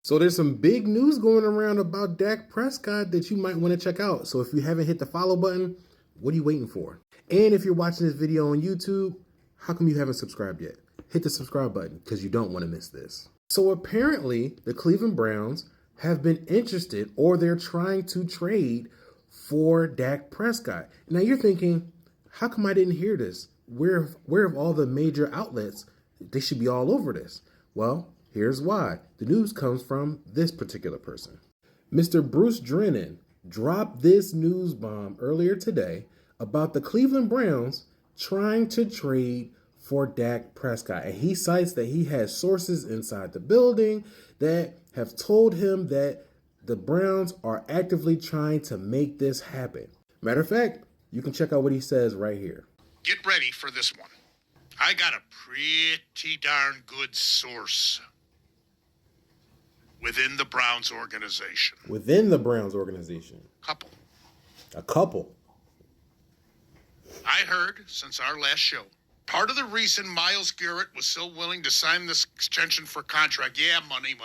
So there's some big news going around about Dak Prescott that you might want to check out. So if you haven't hit the follow button, what are you waiting for? And if you're watching this video on YouTube, how come you haven't subscribed yet? Hit the subscribe button because you don't want to miss this. So apparently the Cleveland Browns have been interested, or they're trying to trade for Dak Prescott. Now you're thinking, how come I didn't hear this? Where have all the major outlets? They should be all over this. Well, here's why. The news comes from this particular person. Mr. Bruce Drennan dropped this news bomb earlier today about the Cleveland Browns trying to trade for Dak Prescott. And he cites that he has sources inside the building that have told him that the Browns are actively trying to make this happen. Matter of fact, you can check out what he says right here. Get ready for this one. I got a pretty darn good source within the Browns organization. Within the Browns organization? A couple. I heard since our last show, part of the reason Myles Garrett was so willing to sign this extension for contract, money.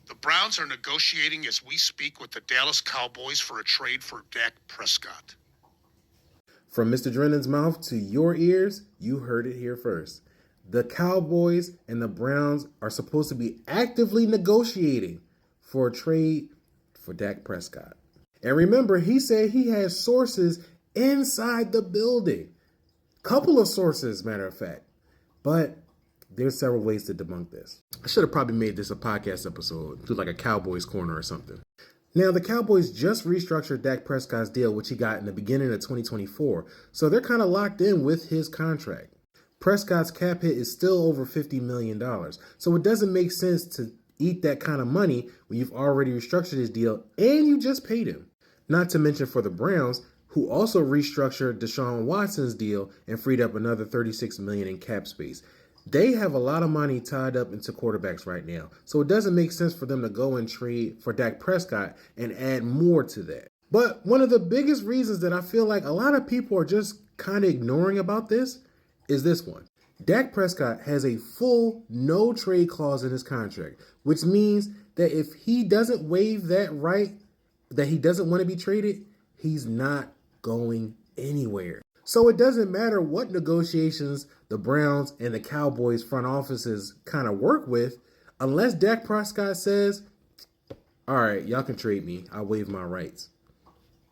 The Browns are negotiating as we speak with the Dallas Cowboys for a trade for Dak Prescott. From Mr. Drennan's mouth to your ears, you heard it here first. The Cowboys and the Browns are supposed to be actively negotiating for a trade for Dak Prescott. And remember, he said he has sources inside the building. Couple of sources, matter of fact. But there's several ways to debunk this. I should have probably made this a podcast episode, do like a Cowboys corner or something. Now, the Cowboys just restructured Dak Prescott's deal, which he got in the beginning of 2024. So they're kind of locked in with his contract. Prescott's cap hit is still over $50 million. So it doesn't make sense to eat that kind of money when you've already restructured his deal and you just paid him. Not to mention for the Browns, who also restructured Deshaun Watson's deal and freed up another $36 million in cap space. They have a lot of money tied up into quarterbacks right now. So it doesn't make sense for them to go and trade for Dak Prescott and add more to that. But one of the biggest reasons that I feel like a lot of people are just kind of ignoring about this is this one. Dak Prescott has a full no trade clause in his contract, which means that if he doesn't waive that right, that he doesn't want to be traded, he's not going anywhere. So it doesn't matter what negotiations the Browns and the Cowboys front offices kind of work with, unless Dak Prescott says, all right, y'all can trade me. I'll waive my rights.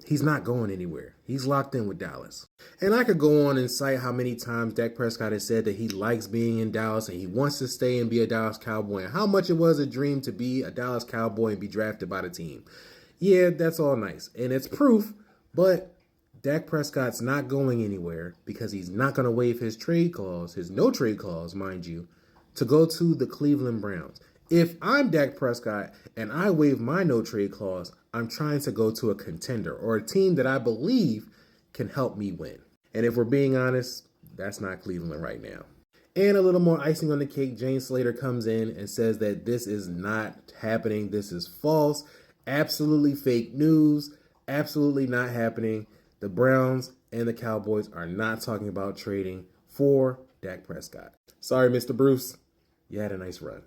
He's not going anywhere. He's locked in with Dallas. And I could go on and cite how many times Dak Prescott has said that he likes being in Dallas and he wants to stay and be a Dallas Cowboy, and how much it was a dream to be a Dallas Cowboy and be drafted by the team. Yeah, that's all nice. And it's proof, but Dak Prescott's not going anywhere because he's not going to waive his trade clause, his no trade clause, mind you, to go to the Cleveland Browns. If I'm Dak Prescott and I waive my no trade clause, I'm trying to go to a contender or a team that I believe can help me win. And if we're being honest, that's not Cleveland right now. And a little more icing on the cake, Jane Slater comes in and says that this is not happening. This is false. Absolutely fake news. Absolutely not happening. The Browns and the Cowboys are not talking about trading for Dak Prescott. Sorry, Mr. Bruce. You had a nice run.